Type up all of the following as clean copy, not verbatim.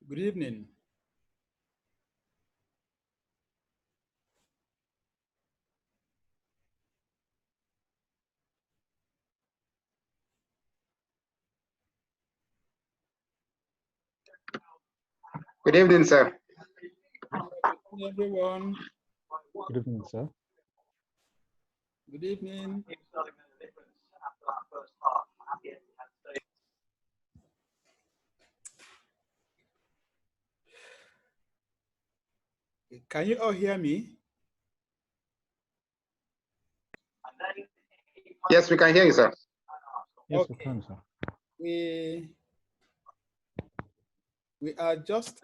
Good evening. Good evening, sir. Good evening, everyone. Good evening, sir. Good evening. Can you all hear me? Yes, we can hear you, sir. Yes, Okay. we can, sir. We are just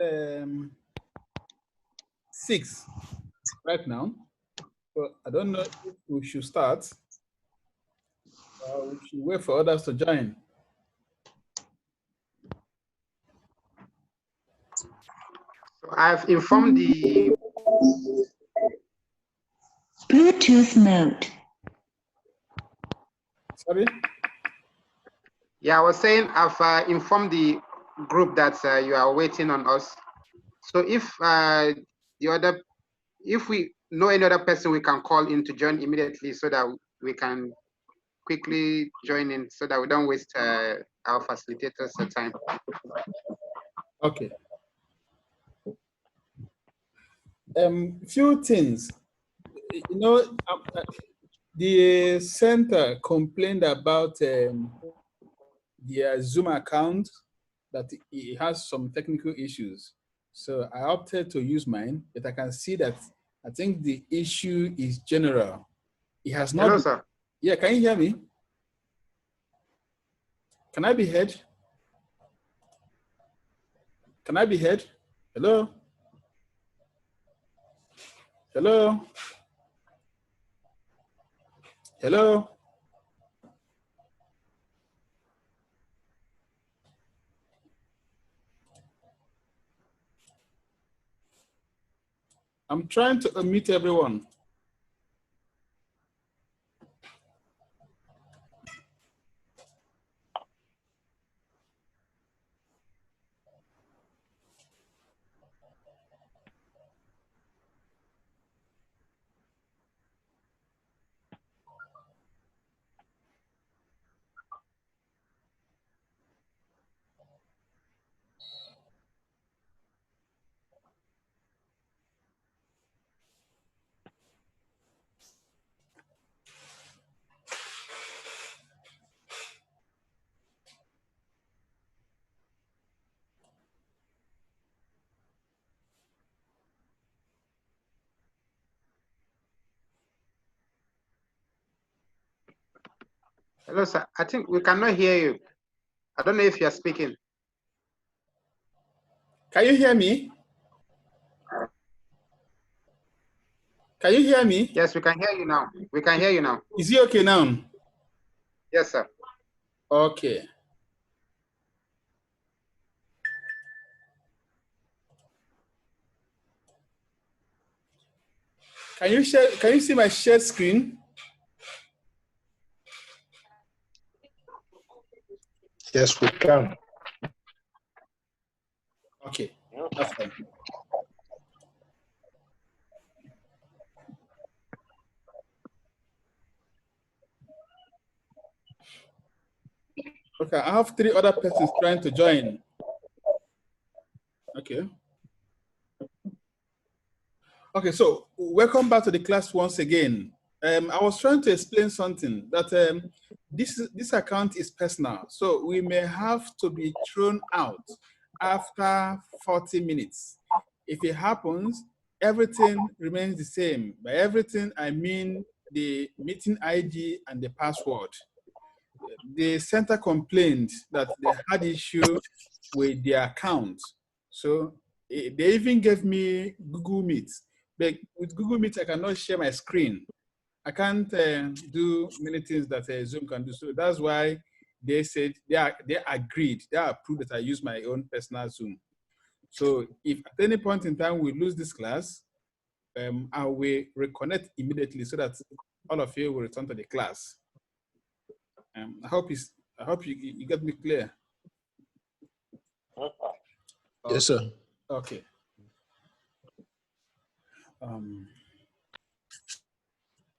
6 right now. So I don't know if we should start. We should wait for others to join. I've informed the Bluetooth mode. Sorry? Yeah, I was saying I've informed the group that you are waiting on us. So if if we know any other person, we can call in to join immediately so that we can quickly join in so that we don't waste our facilitators' time. Okay. Few things. You know, the center complained about their Zoom account, that it has some technical issues. So I opted to use mine, but I can see that I think the issue is general. It has not. Hello, sir. Yeah, can you hear me? Can I be heard? Can I be heard? Hello? Hello? Hello? I'm trying to unmute everyone. Hello, sir. I think we cannot hear you. I don't know if you're speaking. Can you hear me? Can you hear me? Yes, we can hear you now. We can hear you now. Is it okay now? Yes, sir. Okay. Can you see my shared screen? Yes, we can. Okay, that's fine. Okay, I have 3 other persons trying to join. Okay. Okay, so welcome back to the class once again. I was trying to explain something that this account is personal, so we may have to be thrown out after 40 minutes. If it happens, everything remains the same. By everything, I mean the meeting ID and the password. The center complained that they had issue with their account. So they even gave me Google Meet. But with Google Meet, I cannot share my screen. I can't do many things that Zoom can do. So that's why they said they agreed, they approved that I use my own personal Zoom. So if at any point in time we lose this class, I will reconnect immediately so that all of you will return to the class. I hope you get me clear. Yes, sir. Okay.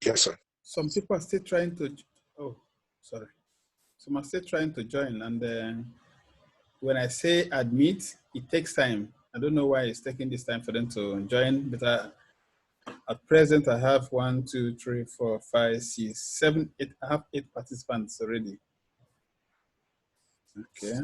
Yes, sir. Some people are still trying to. Oh, sorry. Some are still trying to join, and when I say admit, it takes time. I don't know why it's taking this time for them to join, but at present I have 1, 2, 3, 4, 5, 6, 7, 8. I have 8 participants already. Okay.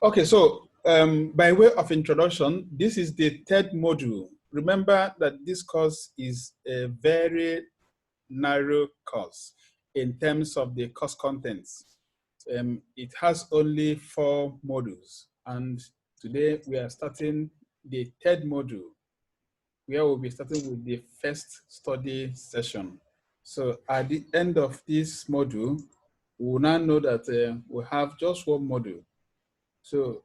Okay, so by way of introduction, this is the 3rd module. Remember that this course is a very narrow course in terms of the course contents. It has only 4 modules, and today we are starting the 3rd module, where we'll be starting with the first study session. So at the end of this module, we will now know that we have just 1 module. So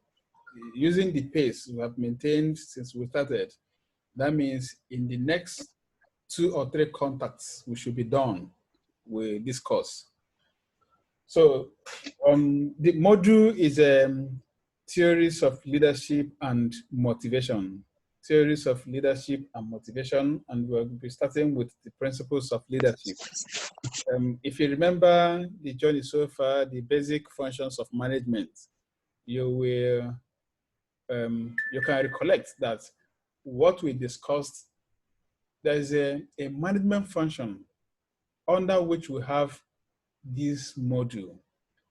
using the pace we have maintained since we started, that means in the next 2 or 3 contacts, we should be done with this course. So the module is theories of leadership and motivation. Theories of leadership and motivation, and we'll be starting with the principles of leadership. If you remember the journey so far, the basic functions of management, you will you can recollect that what we discussed, there is a management function under which we have this module.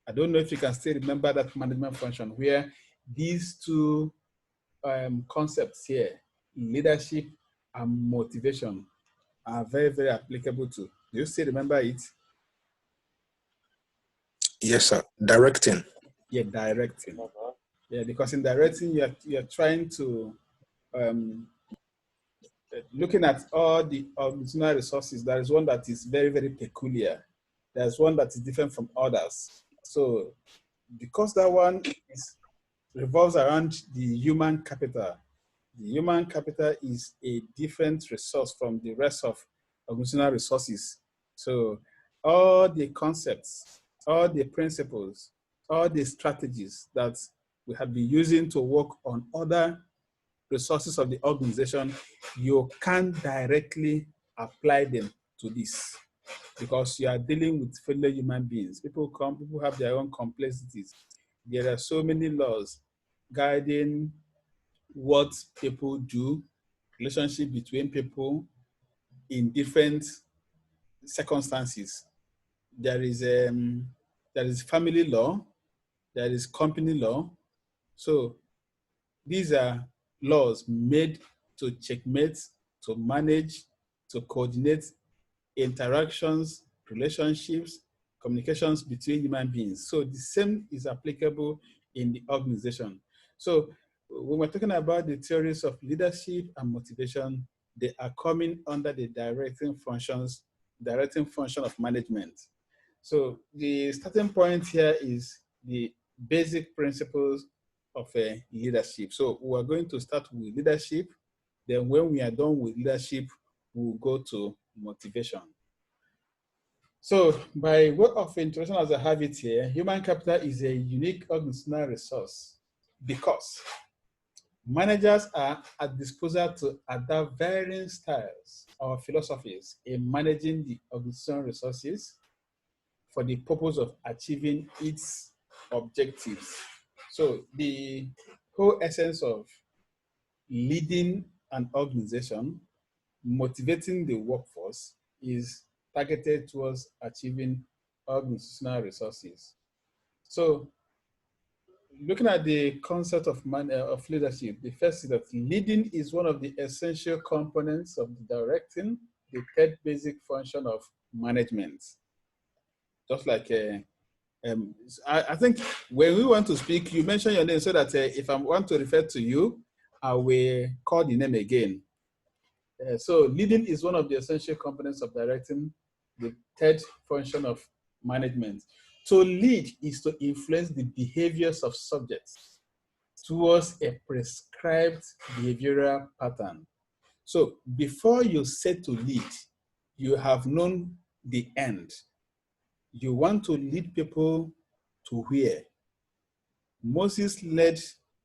I don't know if you can still remember that management function where these 2 concepts here, leadership and motivation, are very, very applicable to. Do you still remember it? Yes, sir. Directing. Yeah, directing. Yeah, because in directing, you're trying to, looking at all the organizational resources, there is one that is very, very peculiar. There's one that is different from others. So because that one revolves around the human capital, the human capital is a different resource from the rest of organizational resources. So all the concepts, all the principles, all the strategies that we have been using to work on other resources of the organization, you can't directly apply them to this because you are dealing with fellow human beings. People have their own complexities. There are so many laws guiding what people do, relationship between people in different circumstances. There is family law, there is company law. So these are laws made to checkmate, to manage, to coordinate interactions, relationships, communications between human beings. So the same is applicable in the organization. So when we're talking about the theories of leadership and motivation, they are coming under the directing function of management. So the starting point here is the basic principles of leadership. So we're going to start with leadership. Then when we are done with leadership, we'll go to motivation. So by way of introduction as I have it here, human capital is a unique organizational resource because managers are at disposal to adapt varying styles or philosophies in managing the organizational resources for the purpose of achieving its objectives. So the whole essence of leading an organization, motivating the workforce, is targeted towards achieving organizational resources. So looking at the concept of leadership, the first is that leading is one of the essential components of the directing, the third basic function of management. Just like, I think when we want to speak, you mention your name so that if I want to refer to you, I will call the name again. So leading is one of the essential components of directing, the third function of management. To lead is to influence the behaviors of subjects towards a prescribed behavioral pattern. So before you set to lead, you have known the end. You want to lead people to where? Moses led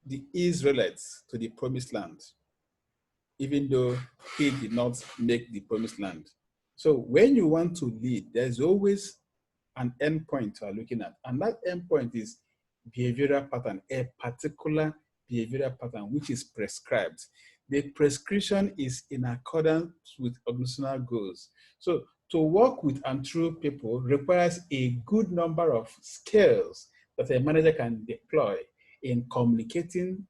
the Israelites to the promised land, even though he did not make the promised land. So when you want to lead, there's always an endpoint you are looking at. And that endpoint is behavioral pattern, a particular behavioral pattern which is prescribed. The prescription is in accordance with organizational goals. So to work with and through people requires a good number of skills that a manager can deploy in communicating,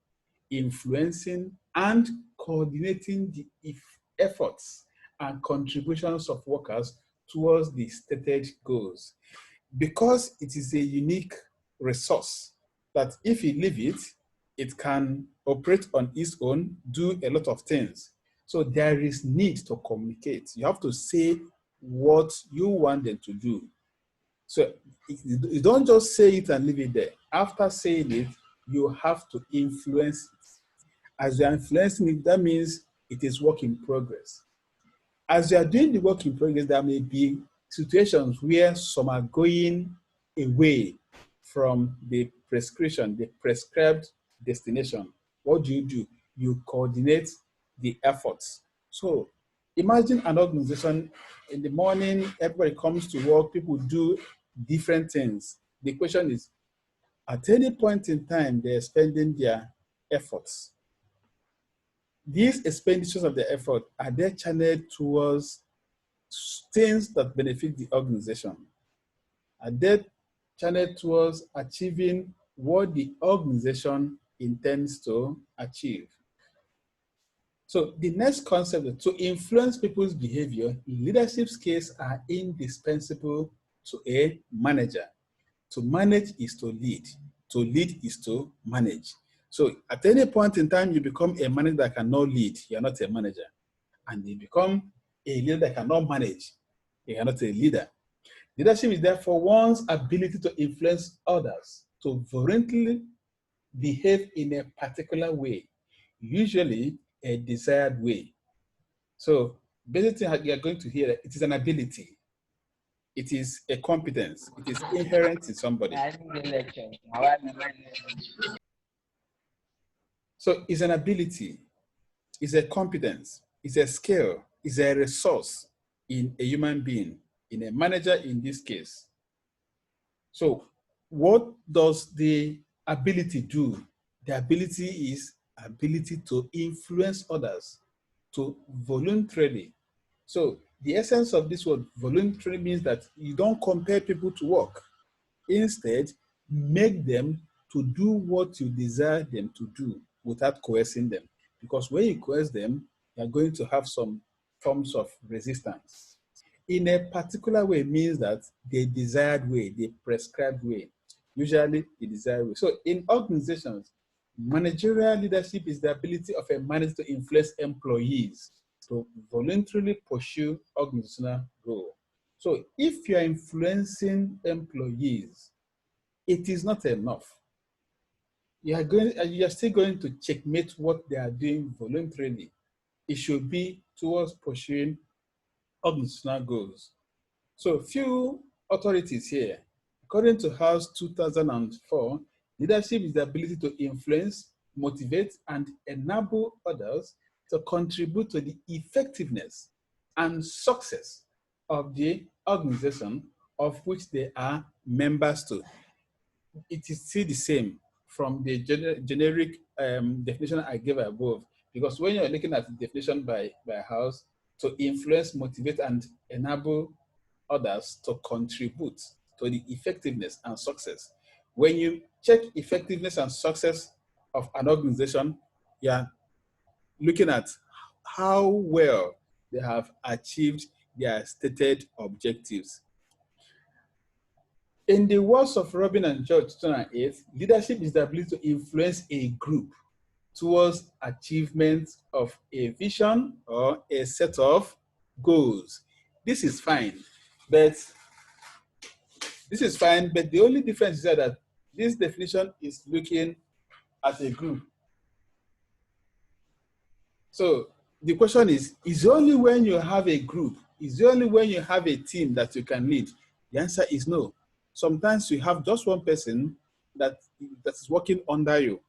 influencing, and coordinating the efforts and contributions of workers towards the stated goals. Because it is a unique resource that if you leave it, it can operate on its own, do a lot of things. So there is need to communicate. You have to say what you want them to do. So you don't just say it and leave it there. After saying it, you have to influence it. As you are influencing it, that means it is work in progress. As you are doing the work in progress, there may be situations where some are going away from the prescription, the prescribed destination. What do? You coordinate the efforts. So imagine an organization in the morning, everybody comes to work, people do different things. The question is, at any point in time, they're spending their efforts. These expenditures of the effort, are they channeled towards things that benefit the organization? Are they channeled towards achieving what the organization intends to achieve? So the next concept is to influence people's behavior, leadership skills are indispensable to a manager. To manage is to lead. To lead is to manage. So at any point in time, you become a manager that cannot lead, you're not a manager. And you become a leader that cannot manage, you are not a leader. Leadership is therefore one's ability to influence others to voluntarily behave in a particular way, usually a desired way. So basically, you are going to hear that it is an ability. It is a competence. It is inherent in somebody. So it's an ability, it's a competence, it's a skill, it's a resource in a human being, in a manager in this case. So what does the ability do? The ability is ability to influence others, to voluntarily. So the essence of this word voluntary means that you don't compel people to work. Instead, make them to do what you desire them to do without coercing them. Because when you coerce them, you're going to have some forms of resistance. In a particular way means that the desired way, the prescribed way, usually the desired way. So in organizations, managerial leadership is the ability of a manager to influence employees to voluntarily pursue organizational goal. So if you're influencing employees, it is not enough. You are still going to checkmate what they are doing voluntarily. It should be towards pursuing organizational goals. So few authorities here. According to House 2004, leadership is the ability to influence, motivate, and enable others to contribute to the effectiveness and success of the organization of which they are members to. It is still the same from the generic definition I gave above, because when you're looking at the definition by House, to influence, motivate, and enable others to contribute to the effectiveness and success. When you check effectiveness and success of an organization, you're looking at how well they have achieved their stated objectives. In the words of Robin and George, 2008, leadership is the ability to influence a group towards achievement of a vision or a set of goals. This is fine, but the only difference is that this definition is looking at a group. So the question is it only when you have a group, is it only when you have a team that you can lead? The answer is no. Sometimes you have just one person that is working under you.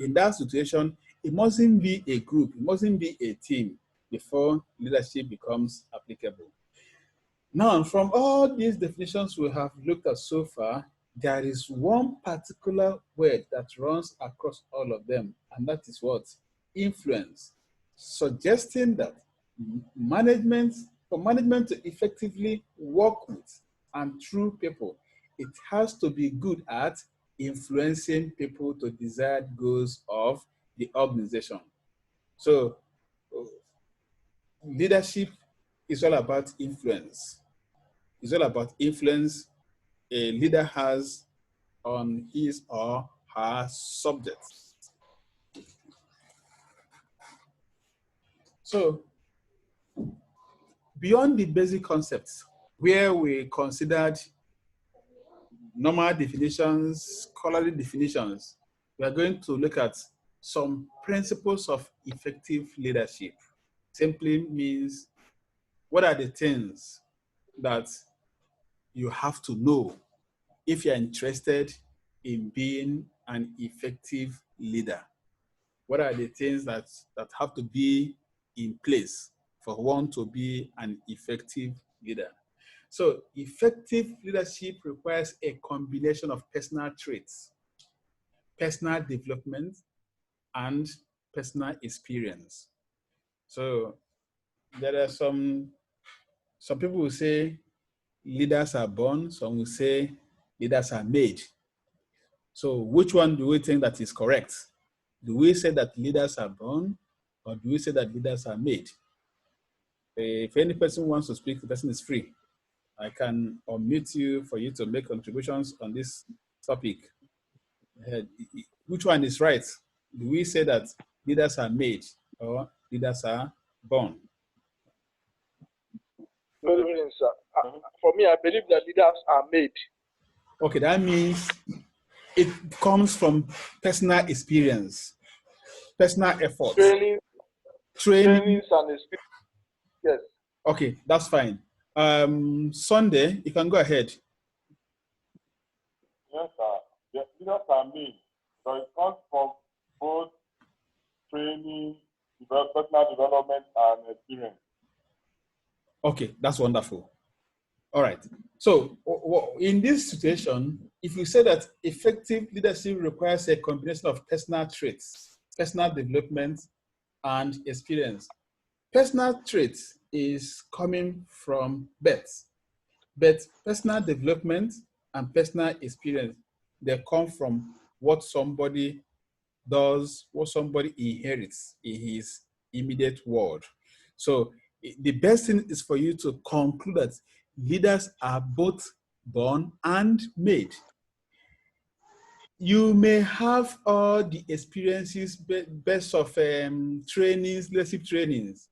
In that situation, it mustn't be a group, it mustn't be a team before leadership becomes applicable. Now, from all these definitions we have looked at so far, there is one particular word that runs across all of them, and that is what? Influence. Suggesting that for management to effectively work with and through people, it has to be good at influencing people to desired goals of the organization. So leadership is all about influence. It's all about influence a leader has on his or her subjects. So beyond the basic concepts, where we considered normal definitions, scholarly definitions, we are going to look at some principles of effective leadership. Simply means, what are the things that you have to know if you're interested in being an effective leader? What are the things that have to be in place for one to be an effective leader? So effective leadership requires a combination of personal traits, personal development, and personal experience. So there are some people will say leaders are born, some will say leaders are made. So which one do we think that is correct? Do we say that leaders are born, or do we say that leaders are made? If any person wants to speak, the person is free. I can unmute you for you to make contributions on this topic. Which one is right? Do we say that leaders are made or leaders are born? Good evening, sir. For me, I believe that leaders are made. Okay, that means it comes from personal experience, personal effort. Trainings Training. and experience. Yes. Okay, that's fine. Sunday, you can go ahead. Yes, sir. The leaders are made. So it comes from both training, personal development, and experience. Okay, that's wonderful. All right. So in this situation, if you say that effective leadership requires a combination of personal traits, personal development, and experience, personal traits is coming from birth, but personal development and personal experience, they come from what somebody does, what somebody inherits in his immediate world. So the best thing is for you to conclude that leaders are both born and made. You may have all the experiences, best of trainings, leadership trainings,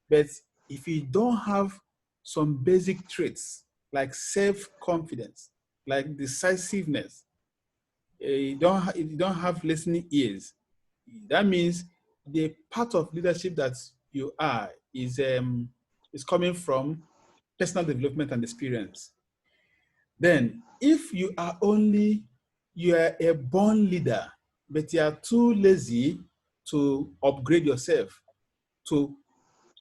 but if you don't have some basic traits like self-confidence, like decisiveness, you don't have listening ears, that means the part of leadership that you are is coming from personal development and experience. Then, if you are a born leader, but you are too lazy to upgrade yourself,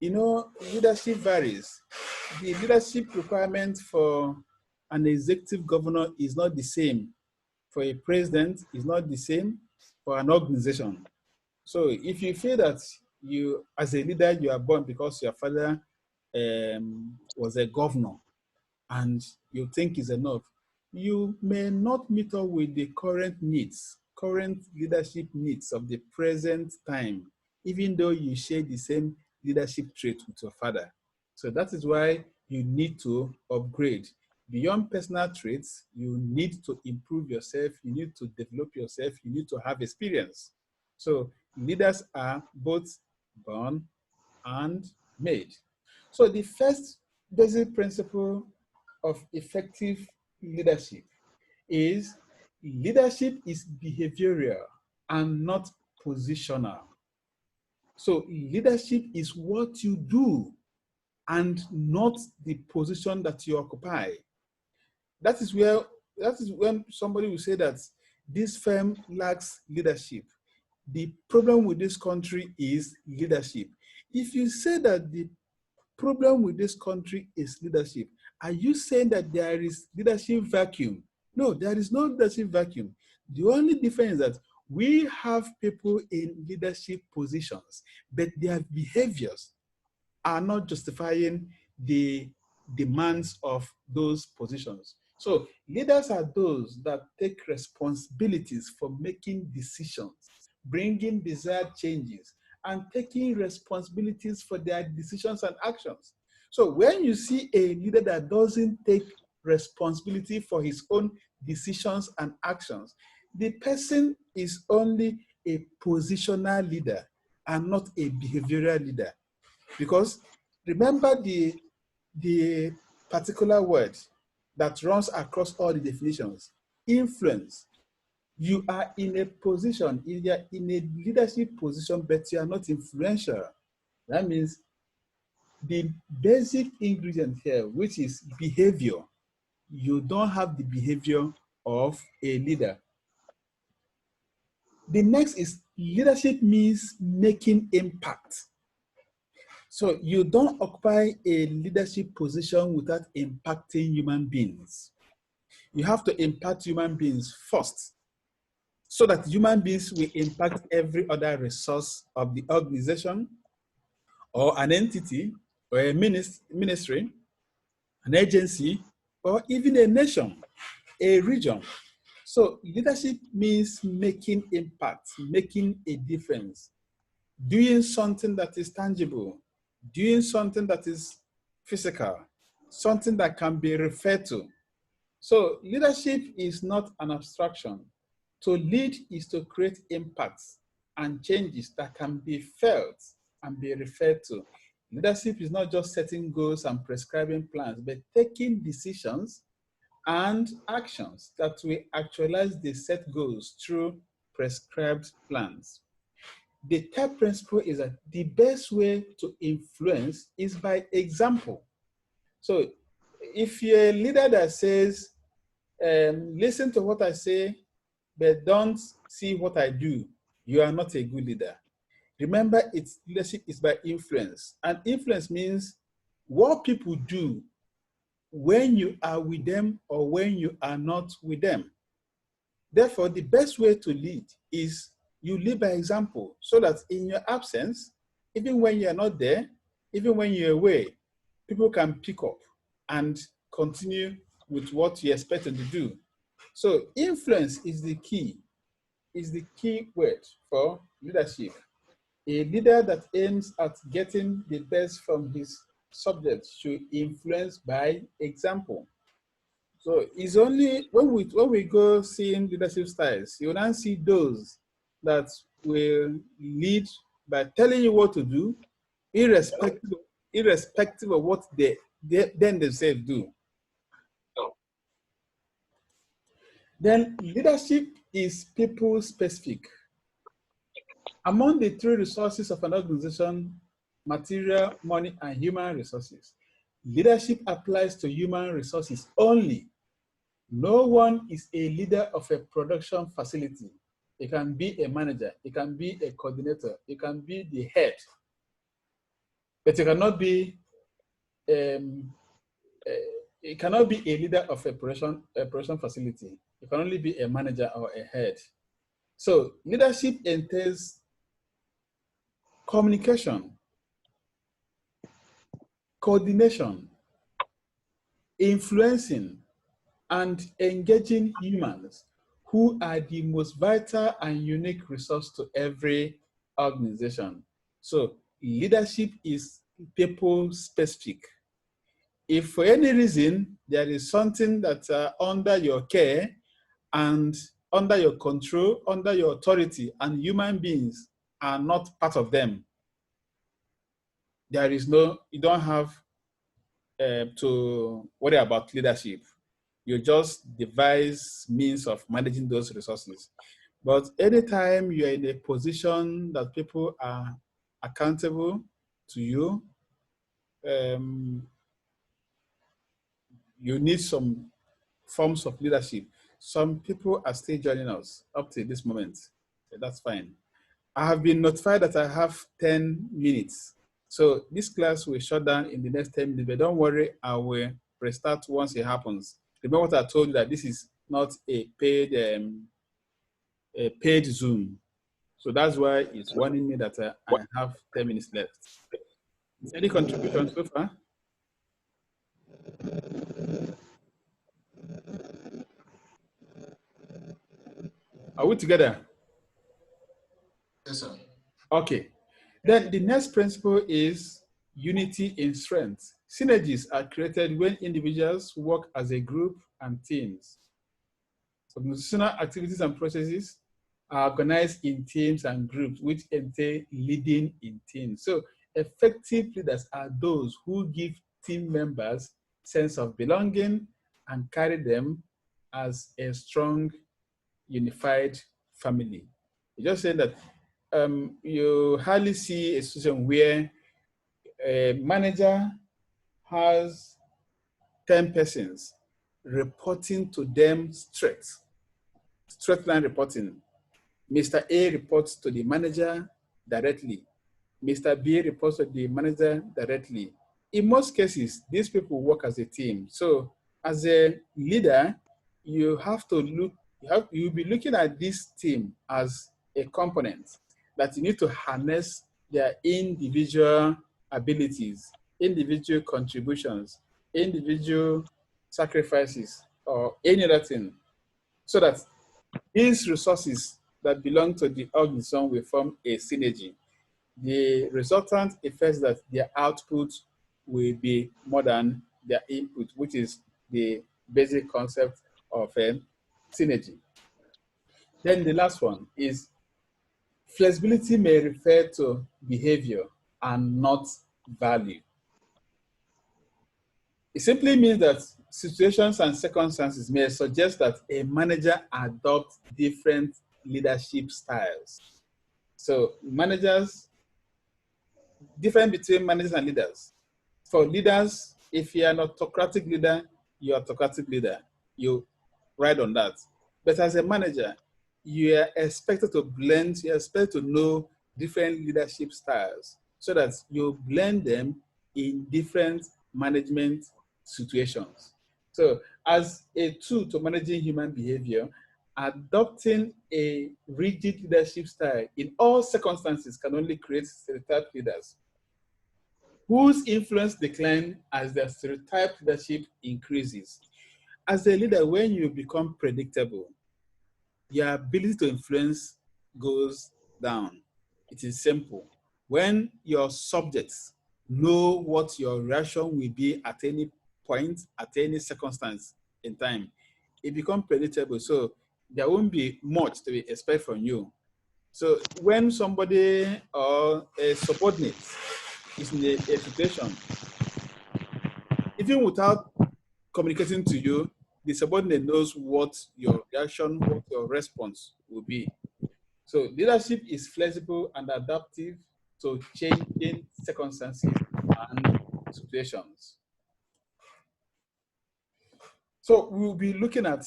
leadership varies. The leadership requirement for an executive governor is not the same for a president, is not the same for an organization. So if you feel that you, as a leader, you are born because your father was a governor and you think is enough, you may not meet up with the current leadership needs of the present time, even though you share the same leadership trait with your father. So that is why you need to upgrade. Beyond personal traits, you need to improve yourself, you need to develop yourself, you need to have experience. So leaders are both born and made. So the first basic principle of effective leadership is leadership is behavioral and not positional. So leadership is what you do and not the position that you occupy. That is when somebody will say that this firm lacks leadership. The problem with this country is leadership. If you say that the problem with this country is leadership, are you saying that there is leadership vacuum? No, there is no leadership vacuum. The only difference is that we have people in leadership positions, but their behaviors are not justifying the demands of those positions. So leaders are those that take responsibilities for making decisions, bringing desired changes, and taking responsibilities for their decisions and actions. So when you see a leader that doesn't take responsibility for his own decisions and actions, the person is only a positional leader and not a behavioral leader. Because remember the particular word that runs across all the definitions, influence. You are in a position, you are in a leadership position, but you are not influential. That means the basic ingredient here, which is behavior, you don't have the behavior of a leader. The next is leadership means making impact. So you don't occupy a leadership position without impacting human beings. You have to impact human beings first, so that human beings will impact every other resource of the organization or an entity or a ministry, an agency, or even a nation, a region. So leadership means making impact, making a difference, doing something that is tangible, doing something that is physical, something that can be referred to. So leadership is not an abstraction. To lead is to create impacts and changes that can be felt and be referred to. Leadership is not just setting goals and prescribing plans, but taking decisions and actions that will actualize the set goals through prescribed plans. The third principle is that the best way to influence is by example. So if you're a leader that says, listen to what I say, but don't see what I do, you are not a good leader. Remember, leadership is by influence. And influence means what people do when you are with them or when you are not with them. Therefore, the best way to lead is you lead by example, so that in your absence, even when you're not there, even when you're away, people can pick up and continue with what you expected to do. So influence is the key word for leadership. A leader that aims at getting the best from his subject should influence by example. So it's only when we go seeing leadership styles, you will not see those that will lead by telling you what to do, irrespective of what they themselves do. Then leadership is people specific. Among the three resources of an organization, material, money, and human resources, Leadership applies to human resources only. No one is a leader of a production facility. It can be a manager, it can be a coordinator, it can be the head, but it cannot be it cannot be a leader of a production facility. It can only be a manager or a head. So leadership entails communication, coordination, influencing, and engaging humans who are the most vital and unique resource to every organization. So leadership is people specific. If for any reason there is something that's under your care and under your control, under your authority, and human beings are not part of them, there is no, you don't have to worry about leadership. You just devise means of managing those resources. But anytime you're in a position that people are accountable to you, you need some forms of leadership. Some people are still joining us up to this moment. So that's fine. I have been notified that I have 10 minutes. So this class will shut down in the next 10 minutes, but don't worry, I will restart once it happens. Remember what I told you, that this is not a paid Zoom. So that's why it's warning me that I have 10 minutes left. Any contributions so far? Are we together? Yes, sir. Okay. Then the next principle is unity in strength. Synergies are created when individuals work as a group and teams. Organizational activities and processes are organized in teams and groups, which entail leading in teams. So effective leaders are those who give team members sense of belonging and carry them as a strong, unified family. You just saying that you hardly see a situation where a manager has 10 persons reporting to them straight line reporting. Mr. A reports to the manager directly. Mr. B reports to the manager directly. In most cases, these people work as a team. So as a leader, you have to look, you'll be looking at this team as a component that you need to harness their individual abilities, individual contributions, individual sacrifices, or any other thing, so that these resources that belong to the organism will form a synergy. The resultant effects that their output will be more than their input, which is the basic concept of synergy. Then the last one is flexibility may refer to behavior and not value. It simply means that situations and circumstances may suggest that a manager adopts different leadership styles. So managers, different between managers and leaders. For leaders, if you are an autocratic leader, you're an autocratic leader. You ride on that. But as a manager, you are expected to blend, you're expected to know different leadership styles so that you blend them in different management situations. So as a tool to managing human behavior, adopting a rigid leadership style in all circumstances can only create stereotype leaders whose influence declines as their stereotype leadership increases. As a leader, when you become predictable, your ability to influence goes down. It is simple. When your subjects know what your reaction will be at any point, at any circumstance in time, it becomes predictable. So there won't be much to be expected from you. So when somebody or a subordinate is in a situation, even without communicating to you, the subordinate knows what your reaction, what your response will be. So leadership is flexible and adaptive to changing circumstances and situations. So we'll be looking at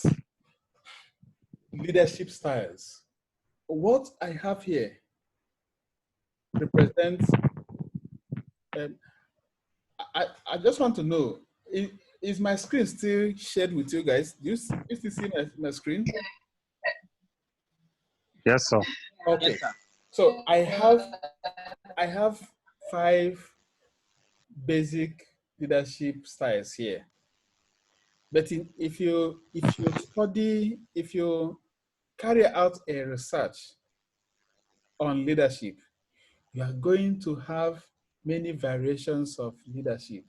leadership styles. What I have here represents, I just want to know, is my screen still shared with you guys? Do you still see my screen? Yes, sir. Okay. Yes, sir. So I have 5 basic leadership styles here. But if you carry out a research on leadership, you are going to have many variations of leadership.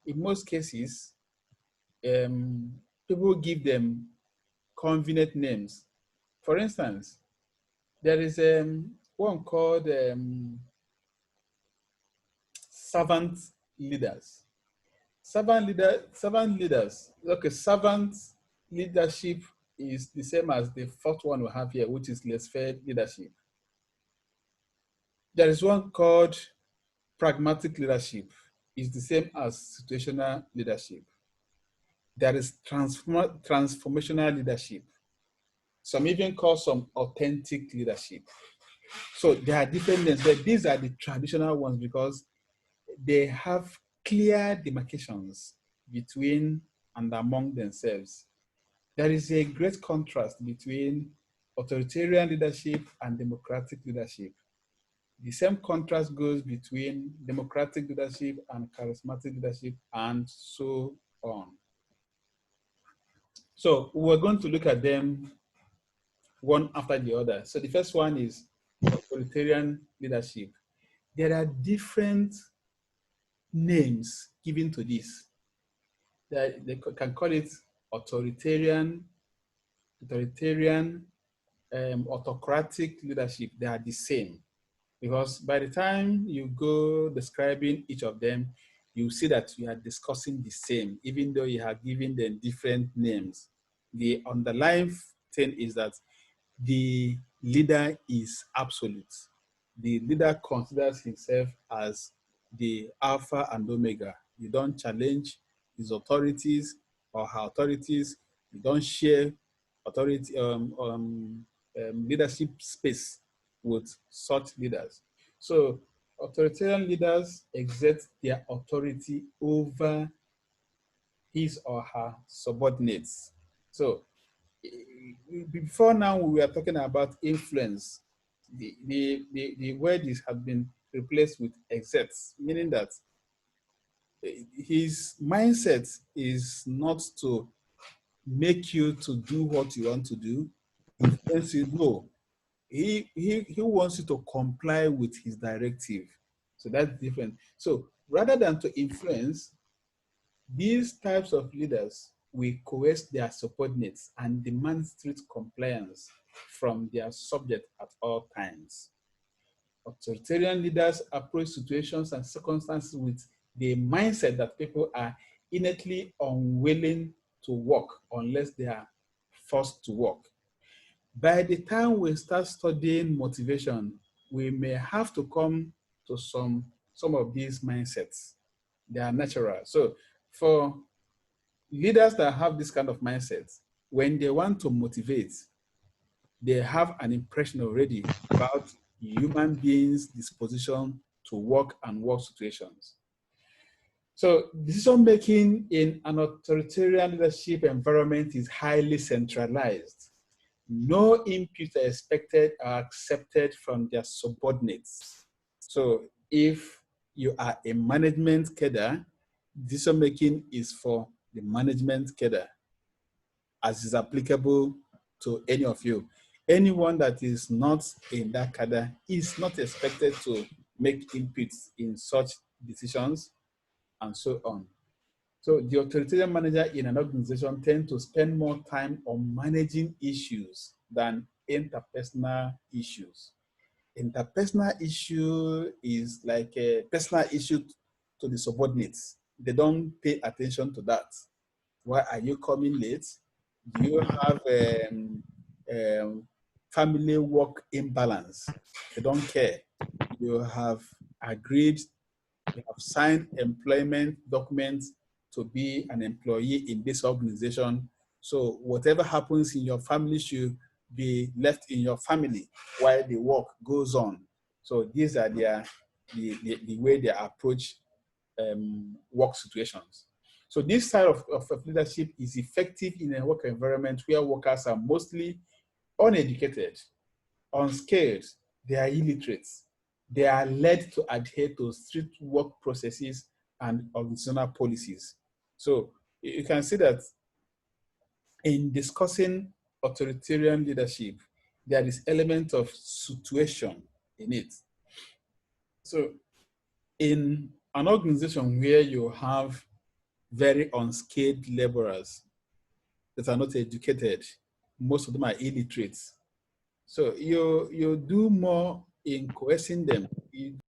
In most cases, people give them convenient names. For instance, there is one called servant leaders. Servant leaders. Okay, servant leadership is the same as the fourth one we have here, which is laissez-faire leadership. There is one called pragmatic leadership. It's the same as situational leadership. There is transformational leadership. Some even call some authentic leadership. So there are different names, but these are the traditional ones because they have clear demarcations between and among themselves. There is a great contrast between authoritarian leadership and democratic leadership. The same contrast goes between democratic leadership and charismatic leadership and so on. So we're going to look at them one after the other. So the first one is authoritarian leadership. There are different names given to this. They can call it authoritarian, autocratic leadership. They are the same. Because by the time you go describing each of them, you see that you are discussing the same, even though you have given them different names. The underlying thing is that the leader is absolute. The leader considers himself as the Alpha and Omega. You don't challenge his authorities or her authorities. You don't share authority, leadership space with such leaders. So authoritarian leaders exert their authority over his or her subordinates. So before now, we were talking about influence. The word has been replaced with exerts, meaning that his mindset is not to make you to do what you want to do. Influence you, no. He wants you to comply with his directive. So that's different. So rather than to influence, these types of leaders will coerce their subordinates and demand strict compliance from their subject at all times. Authoritarian leaders approach situations and circumstances with the mindset that people are innately unwilling to work unless they are forced to work. By the time we start studying motivation, we may have to come to some of these mindsets. They are natural. So for leaders that have this kind of mindset, when they want to motivate, they have an impression already about human beings' disposition to work and work situations. So decision making in an authoritarian leadership environment is highly centralized. No inputs are expected or accepted from their subordinates. So if you are a management cadre, decision making is for the management cadre, as is applicable to any of you. Anyone that is not in that cadre is not expected to make inputs in such decisions and so on. So the authoritarian manager in an organization tends to spend more time on managing issues than interpersonal issues. Interpersonal issue is like a personal issue to the subordinates. They don't pay attention to that. Why are you coming late? Do you have family work imbalance? They don't care. You have agreed, you have signed employment documents to be an employee in this organization. So whatever happens in your family should be left in your family while the work goes on. So these are the way they approach work situations. So this style of leadership is effective in a work environment where workers are mostly uneducated, unskilled, they are illiterate. They are led to adhere to strict work processes and organizational policies. So you can see that in discussing authoritarian leadership, there is element of situation in it. So in an organization where you have very unskilled laborers that are not educated, most of them are illiterate. So you do more in coercing them. You